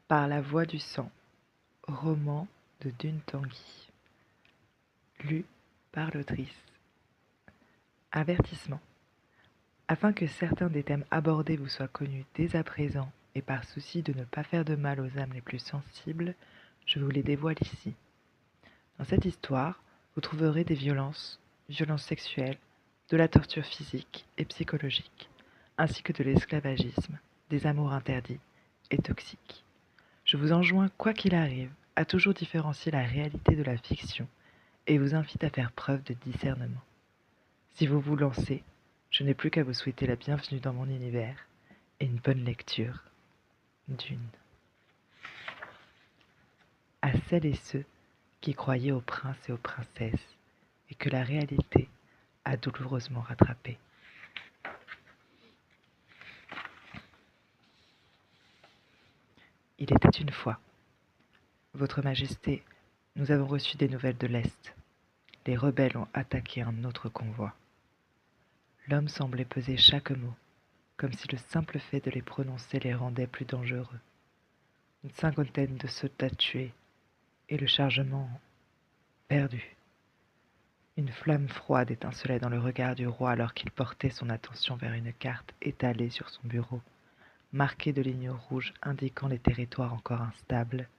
Par la voix du sang, roman de Dune Tanguy, lu par l'autrice. Avertissement. Afin que certains des thèmes abordés vous soient connus dès à présent et par souci de ne pas faire de mal aux âmes les plus sensibles, je vous les dévoile ici. Dans cette histoire, vous trouverez des violences sexuelles, de la torture physique et psychologique, ainsi que de l'esclavagisme, des amours interdits et toxiques. Je vous enjoins, quoi qu'il arrive, à toujours différencier la réalité de la fiction et vous invite à faire preuve de discernement. Si vous vous lancez, je n'ai plus qu'à vous souhaiter la bienvenue dans mon univers et une bonne lecture. Dune. À celles et ceux qui croyaient aux princes et aux princesses et que la réalité a douloureusement rattrapé. Il était une fois. Votre Majesté, nous avons reçu des nouvelles de l'Est. Les rebelles ont attaqué un autre convoi. L'homme semblait peser chaque mot, comme si le simple fait de les prononcer les rendait plus dangereux. Une cinquantaine de soldats tués, et le chargement perdu. Une flamme froide étincelait dans le regard du roi alors qu'il portait son attention vers une carte étalée sur son bureau, marquée de lignes rouges indiquant les territoires encore instables.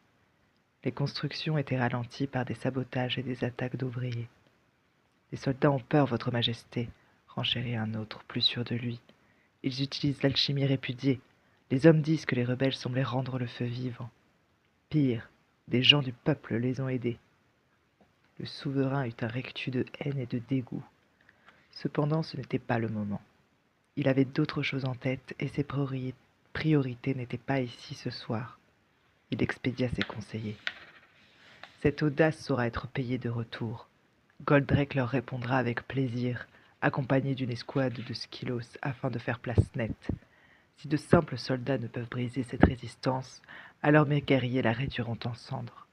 Les constructions étaient ralenties par des sabotages et des attaques d'ouvriers. « Les soldats ont peur, votre Majesté, » renchérit un autre, plus sûr de lui. « Ils utilisent l'alchimie répudiée. Les hommes disent que les rebelles semblaient rendre le feu vivant. Pire, des gens du peuple les ont aidés. » Le souverain eut un rectus de haine et de dégoût. Cependant, ce n'était pas le moment. Il avait d'autres choses en tête et ses priorités n'étaient pas ici ce soir. Il expédia ses conseillers. Cette audace saura être payée de retour. Goldrake leur répondra avec plaisir, accompagné d'une escouade de Skylos afin de faire place nette. Si de simples soldats ne peuvent briser cette résistance, alors mes guerriers la réduiront en cendres.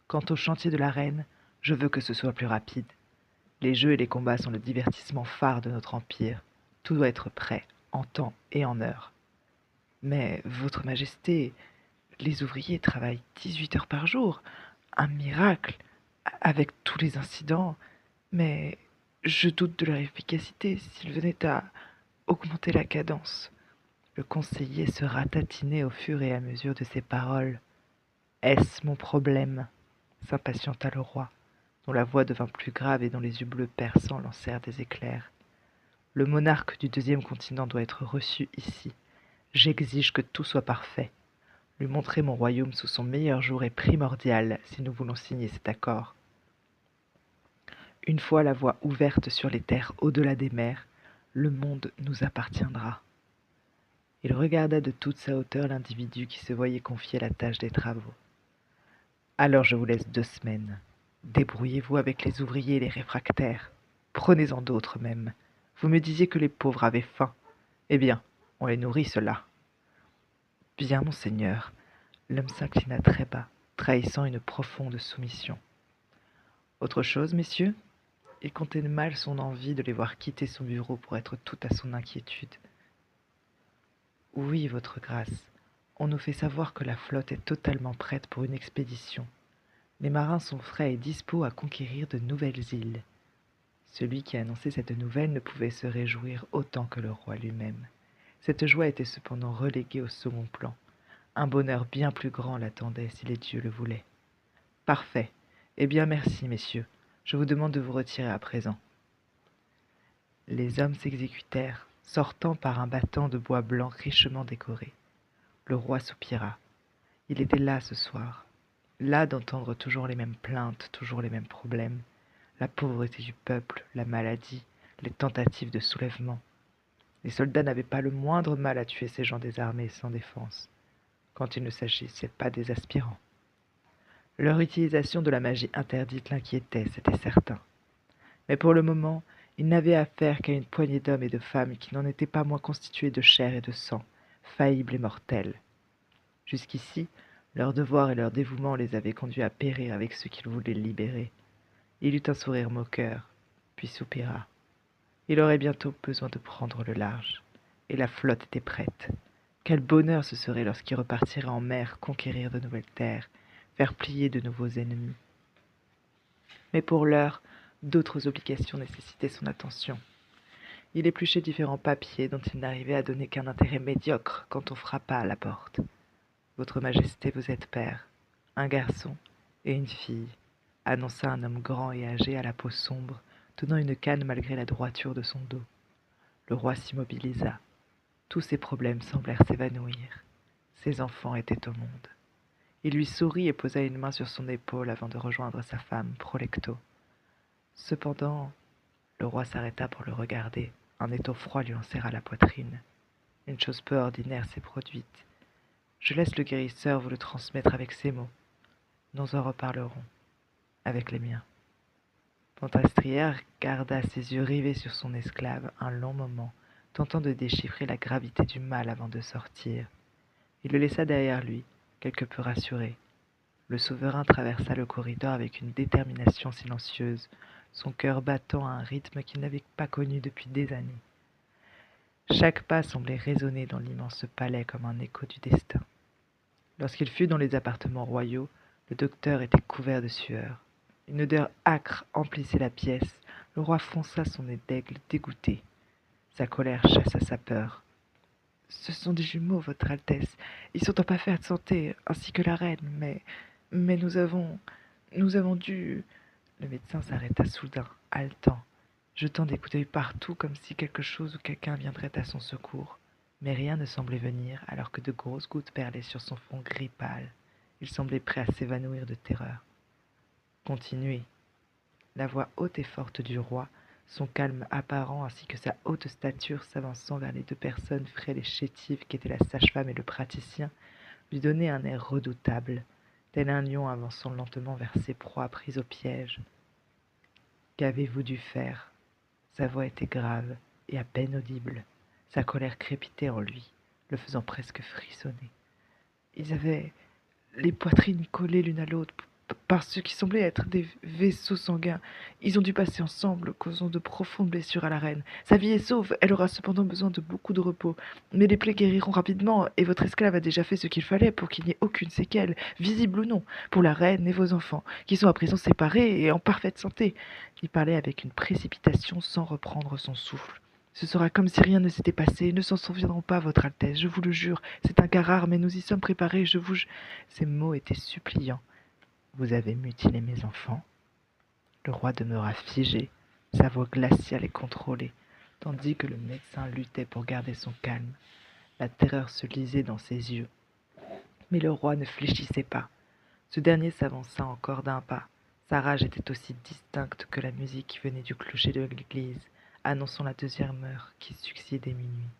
Quant au chantier de l'arène, je veux que ce soit plus rapide. Les jeux et les combats sont le divertissement phare de notre empire. Tout doit être prêt, en temps et en heure. Mais, votre Majesté, les ouvriers travaillent 18 heures par jour. Un miracle, avec tous les incidents. Mais je doute de leur efficacité s'ils venaient à augmenter la cadence. Le conseiller se ratatinait au fur et à mesure de ses paroles. « Est-ce mon problème ?» s'impatienta le roi, dont la voix devint plus grave et dont les yeux bleus perçants lancèrent des éclairs. « Le monarque du deuxième continent doit être reçu ici. J'exige que tout soit parfait. Lui montrer mon royaume sous son meilleur jour est primordial si nous voulons signer cet accord. Une fois la voie ouverte sur les terres au-delà des mers, le monde nous appartiendra. » Il regarda de toute sa hauteur l'individu qui se voyait confier la tâche des travaux. « Alors je vous laisse 2 semaines. Débrouillez-vous avec les ouvriers et les réfractaires. Prenez-en d'autres même. Vous me disiez que les pauvres avaient faim. Eh bien, on les nourrit, ceux-là. » « Bien, monseigneur. » L'homme s'inclina très bas, trahissant une profonde soumission. « Autre chose, messieurs ?» Il comptait mal son envie de les voir quitter son bureau pour être tout à son inquiétude. « Oui, votre grâce. On nous fait savoir que la flotte est totalement prête pour une expédition. Les marins sont frais et dispos à conquérir de nouvelles îles. » Celui qui annonçait cette nouvelle ne pouvait se réjouir autant que le roi lui-même. Cette joie était cependant reléguée au second plan. Un bonheur bien plus grand l'attendait si les dieux le voulaient. « Parfait. Eh bien, merci, messieurs. Je vous demande de vous retirer à présent. » Les hommes s'exécutèrent, sortant par un battant de bois blanc richement décoré. Le roi soupira. Il était las ce soir, las d'entendre toujours les mêmes plaintes, toujours les mêmes problèmes, la pauvreté du peuple, la maladie, les tentatives de soulèvement. Les soldats n'avaient pas le moindre mal à tuer ces gens désarmés sans défense, quand il ne s'agissait pas des aspirants. Leur utilisation de la magie interdite l'inquiétait, c'était certain. Mais pour le moment, il n'avait affaire qu'à une poignée d'hommes et de femmes qui n'en étaient pas moins constitués de chair et de sang, faillibles et mortels. Jusqu'ici, leur devoir et leur dévouement les avaient conduits à périr avec ceux qu'ils voulaient libérer. Il eut un sourire moqueur, puis soupira. Il aurait bientôt besoin de prendre le large, et la flotte était prête. Quel bonheur ce serait lorsqu'il repartirait en mer conquérir de nouvelles terres, faire plier de nouveaux ennemis. Mais pour l'heure, d'autres obligations nécessitaient son attention. Il épluchait différents papiers dont il n'arrivait à donner qu'un intérêt médiocre quand on frappa à la porte. Votre Majesté, vous êtes père. Un garçon et une fille, annonça un homme grand et âgé à la peau sombre, tenant une canne malgré la droiture de son dos. Le roi s'immobilisa. Tous ses problèmes semblèrent s'évanouir. Ses enfants étaient au monde. Il lui sourit et posa une main sur son épaule avant de rejoindre sa femme, Prolecto. Cependant, le roi s'arrêta pour le regarder. Un étau froid lui en serra la poitrine. Une chose peu ordinaire s'est produite. Je laisse le guérisseur vous le transmettre avec ces mots. Nous en reparlerons, avec les miens. Pantastrière garda ses yeux rivés sur son esclave un long moment, tentant de déchiffrer la gravité du mal avant de sortir. Il le laissa derrière lui, quelque peu rassuré. Le souverain traversa le corridor avec une détermination silencieuse, son cœur battant à un rythme qu'il n'avait pas connu depuis des années. Chaque pas semblait résonner dans l'immense palais comme un écho du destin. Lorsqu'il fut dans les appartements royaux, le docteur était couvert de sueur. Une odeur âcre emplissait la pièce. Le roi fronça son nez d'aigle dégoûté. Sa colère chassa sa peur. « Ce sont des jumeaux, votre Altesse. Ils sont en parfaite santé, ainsi que la reine, mais nous avons dû... » Le médecin s'arrêta soudain, haletant, jetant des coups d'œil partout comme si quelque chose ou quelqu'un viendrait à son secours. Mais rien ne semblait venir, alors que de grosses gouttes perlaient sur son front gris pâle. Il semblait prêt à s'évanouir de terreur. « Continuez. » La voix haute et forte du roi, son calme apparent ainsi que sa haute stature s'avançant vers les deux personnes frêles et chétives qu'étaient la sage-femme et le praticien, lui donnait un air redoutable, tel un lion avançant lentement vers ses proies prises au piège. « Qu'avez-vous dû faire ?» Sa voix était grave et à peine audible. Sa colère crépitait en lui, le faisant presque frissonner. Ils avaient les poitrines collées l'une à l'autre par ce qui semblait être des vaisseaux sanguins. Ils ont dû passer ensemble, causant de profondes blessures à la reine. Sa vie est sauve, elle aura cependant besoin de beaucoup de repos. Mais les plaies guériront rapidement, et votre esclave a déjà fait ce qu'il fallait pour qu'il n'y ait aucune séquelle, visible ou non, pour la reine et vos enfants, qui sont à présent séparés et en parfaite santé. Il parlait avec une précipitation sans reprendre son souffle. Ce sera comme si rien ne s'était passé. Ne s'en souviendront pas, votre Altesse, je vous le jure. C'est un cas rare, mais nous y sommes préparés, je vous... Ces mots étaient suppliants. Vous avez mutilé mes enfants. Le roi demeura figé, sa voix glaciale et contrôlée, tandis que le médecin luttait pour garder son calme. La terreur se lisait dans ses yeux. Mais le roi ne fléchissait pas. Ce dernier s'avança encore d'un pas. Sa rage était aussi distincte que la musique qui venait du clocher de l'église, annonçant la deuxième heure qui succédait minuit.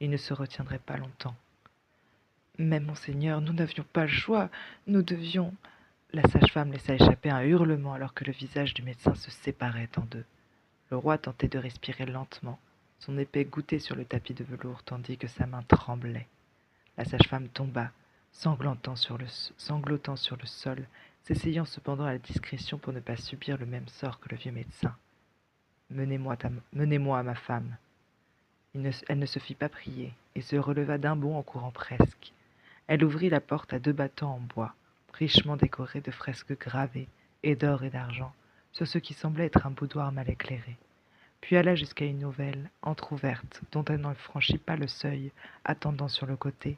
Il ne se retiendrait pas longtemps. « Mais monseigneur, nous n'avions pas le choix, nous devions... » La sage-femme laissa échapper un hurlement alors que le visage du médecin se séparait en deux. Le roi tentait de respirer lentement, son épée goûtait sur le tapis de velours tandis que sa main tremblait. La sage-femme tomba, sanglotant sur le sol, s'essayant cependant à la discrétion pour ne pas subir le même sort que le vieux médecin. « Menez-moi à ma femme. » Elle ne se fit pas prier et se releva d'un bond en courant presque. Elle ouvrit la porte à deux battants en bois, richement décorés de fresques gravées, et d'or et d'argent, sur ce qui semblait être un boudoir mal éclairé, puis alla jusqu'à une nouvelle, entr'ouverte, dont elle ne franchit pas le seuil, attendant sur le côté,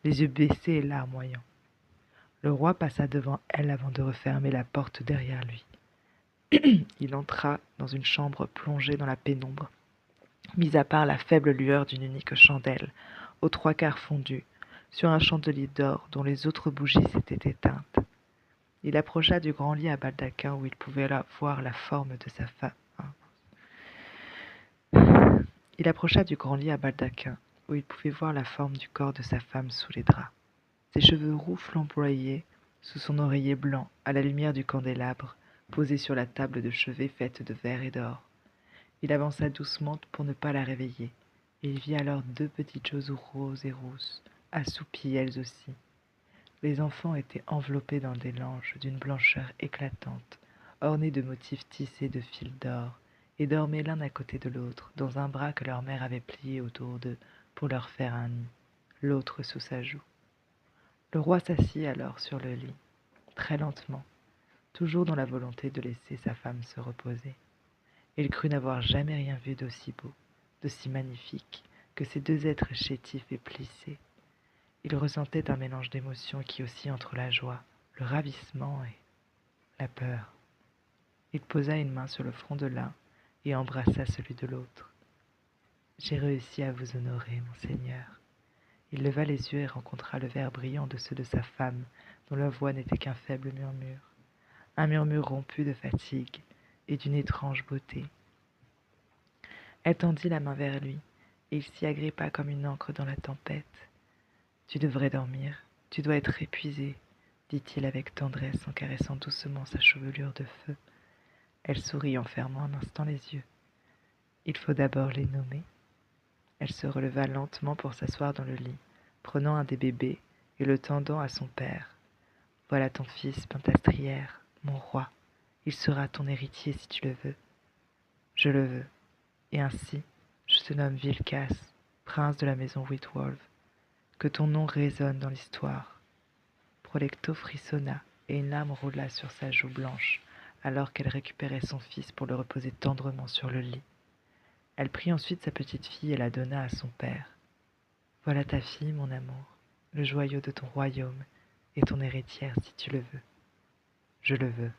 les yeux baissés et larmoyants. Le roi passa devant elle avant de refermer la porte derrière lui. Il entra dans une chambre plongée dans la pénombre, mis à part la faible lueur d'une unique chandelle, aux trois quarts fondue, sur un chandelier d'or dont les autres bougies s'étaient éteintes. Il approcha du grand lit à baldaquin où il pouvait voir la forme de sa femme. Il approcha du grand lit à baldaquin où il pouvait voir la forme du corps de sa femme sous les draps. Ses cheveux roux flamboyaient sous son oreiller blanc à la lumière du candélabre posé sur la table de chevet faite de verre et d'or. Il avança doucement pour ne pas la réveiller, et il vit alors deux petites choses roses et rousses, assoupies elles aussi. Les enfants étaient enveloppés dans des langes d'une blancheur éclatante, ornées de motifs tissés de fils d'or, et dormaient l'un à côté de l'autre dans un bras que leur mère avait plié autour d'eux pour leur faire un nid. l'autre sous sa joue. Le roi s'assit alors sur le lit, très lentement, toujours dans la volonté de laisser sa femme se reposer. Il crut n'avoir jamais rien vu d'aussi beau, d'aussi magnifique que ces deux êtres chétifs et plissés. Il ressentait un mélange d'émotions qui oscille entre la joie, le ravissement et la peur. Il posa une main sur le front de l'un et embrassa celui de l'autre. « J'ai réussi à vous honorer, mon Seigneur. » Il leva les yeux et rencontra le vert brillant de ceux de sa femme, dont la voix n'était qu'un faible murmure, un murmure rompu de fatigue et d'une étrange beauté. Elle tendit la main vers lui, et il s'y agrippa comme une ancre dans la tempête. « Tu devrais dormir, tu dois être épuisé, » dit-il avec tendresse en caressant doucement sa chevelure de feu. Elle sourit en fermant un instant les yeux. « Il faut d'abord les nommer. » Elle se releva lentement pour s'asseoir dans le lit, prenant un des bébés et le tendant à son père. « Voilà ton fils, Pentastrière, mon roi. Il sera ton héritier si tu le veux. »« Je le veux. Et ainsi, je te nomme Vilkas, prince de la maison Whitwolf. Que ton nom résonne dans l'histoire. » Prolecto frissonna et une larme roula sur sa joue blanche, alors qu'elle récupérait son fils pour le reposer tendrement sur le lit. Elle prit ensuite sa petite fille et la donna à son père. « Voilà ta fille, mon amour, le joyau de ton royaume, et ton héritière si tu le veux. »« Je le veux. »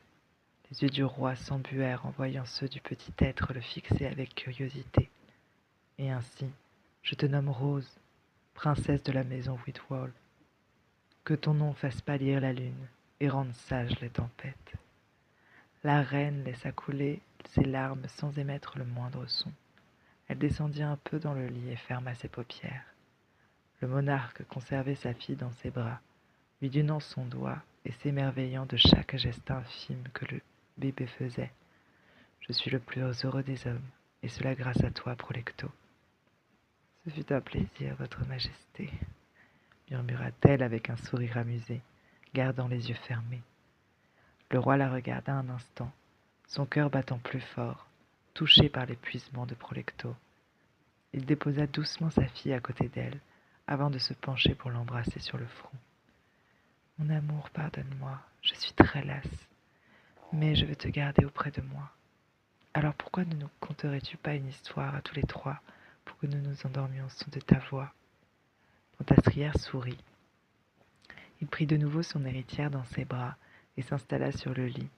Les yeux du roi s'embuèrent en voyant ceux du petit être le fixer avec curiosité. « Et ainsi, je te nomme Rose, princesse de la maison Whitwall. Que ton nom fasse pâlir la lune et rende sages les tempêtes. » La reine laissa couler ses larmes sans émettre le moindre son. Elle descendit un peu dans le lit et ferma ses paupières. Le monarque conservait sa fille dans ses bras, lui donnant son doigt et s'émerveillant de chaque geste infime que le bébé faisait. « Je suis le plus heureux des hommes, et cela grâce à toi, Prolecto. »« Ce fut un plaisir, votre majesté, » murmura-t-elle avec un sourire amusé, gardant les yeux fermés. Le roi la regarda un instant, son cœur battant plus fort, touché par l'épuisement de Prolecto. Il déposa doucement sa fille à côté d'elle, avant de se pencher pour l'embrasser sur le front. « Mon amour, pardonne-moi, je suis très lasse, mais je veux te garder auprès de moi. Alors pourquoi ne nous conterais-tu pas une histoire à tous les trois, pour que nous nous endormions au son de ta voix ?» Pentastrière sourit. Il prit de nouveau son héritière dans ses bras et s'installa sur le lit,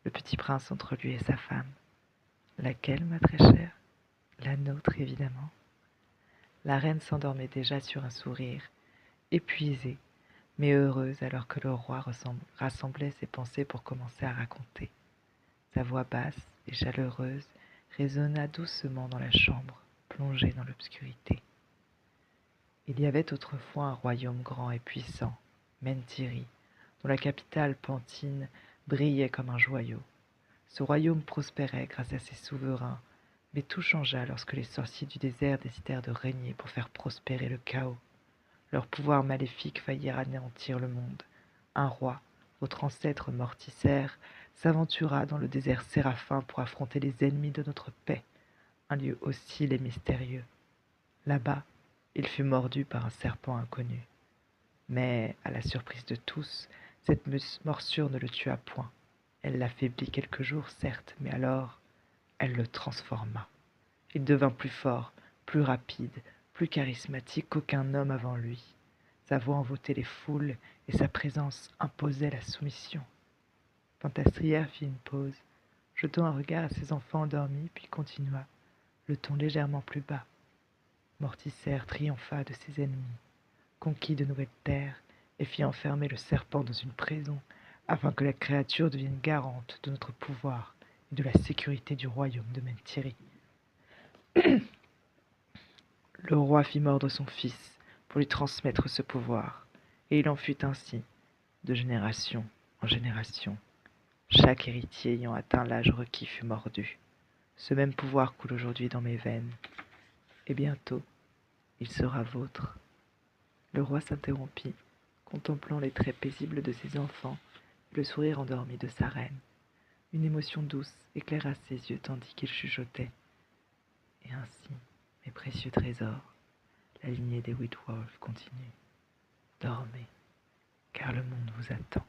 le petit prince entre lui et sa femme. « Laquelle, ma très chère ? » ?»« La nôtre, évidemment. » La reine s'endormait déjà sur un sourire, épuisée, mais heureuse alors que le roi rassemblait ses pensées pour commencer à raconter. Sa voix basse et chaleureuse résonna doucement dans la chambre, plongée dans l'obscurité. Il y avait autrefois un royaume grand et puissant, Mentiri, dont la capitale, Pantine, brillait comme un joyau. Ce royaume prospérait grâce à ses souverains, mais tout changea lorsque les sorciers du désert décidèrent de régner pour faire prospérer le chaos. Leurs pouvoirs maléfiques faillirent anéantir le monde. Un roi, votre ancêtre Morticère, s'aventura dans le désert séraphin pour affronter les ennemis de notre paix, un lieu hostile et mystérieux. Là-bas, il fut mordu par un serpent inconnu. Mais, à la surprise de tous, cette morsure ne le tua point. Elle l'affaiblit quelques jours, certes, mais alors, elle le transforma. Il devint plus fort, plus rapide, plus charismatique qu'aucun homme avant lui. Sa voix envoûtait les foules et sa présence imposait la soumission. Pentastrière fit une pause, jetant un regard à ses enfants endormis, puis continua, le ton légèrement plus bas. Morticère triompha de ses ennemis, conquit de nouvelles terres et fit enfermer le serpent dans une prison afin que la créature devienne garante de notre pouvoir et de la sécurité du royaume de Mentiri. Le roi fit mordre son fils pour lui transmettre ce pouvoir, et il en fut ainsi, de génération en génération. Chaque héritier ayant atteint l'âge requis fut mordu. Ce même pouvoir coule aujourd'hui dans mes veines, et bientôt, il sera vôtre. » Le roi s'interrompit, contemplant les traits paisibles de ses enfants et le sourire endormi de sa reine. Une émotion douce éclaira ses yeux tandis qu'il chuchotait. « Et ainsi, mes précieux trésors, La lignée des Whitwolf continue. Dormez, car le monde vous attend.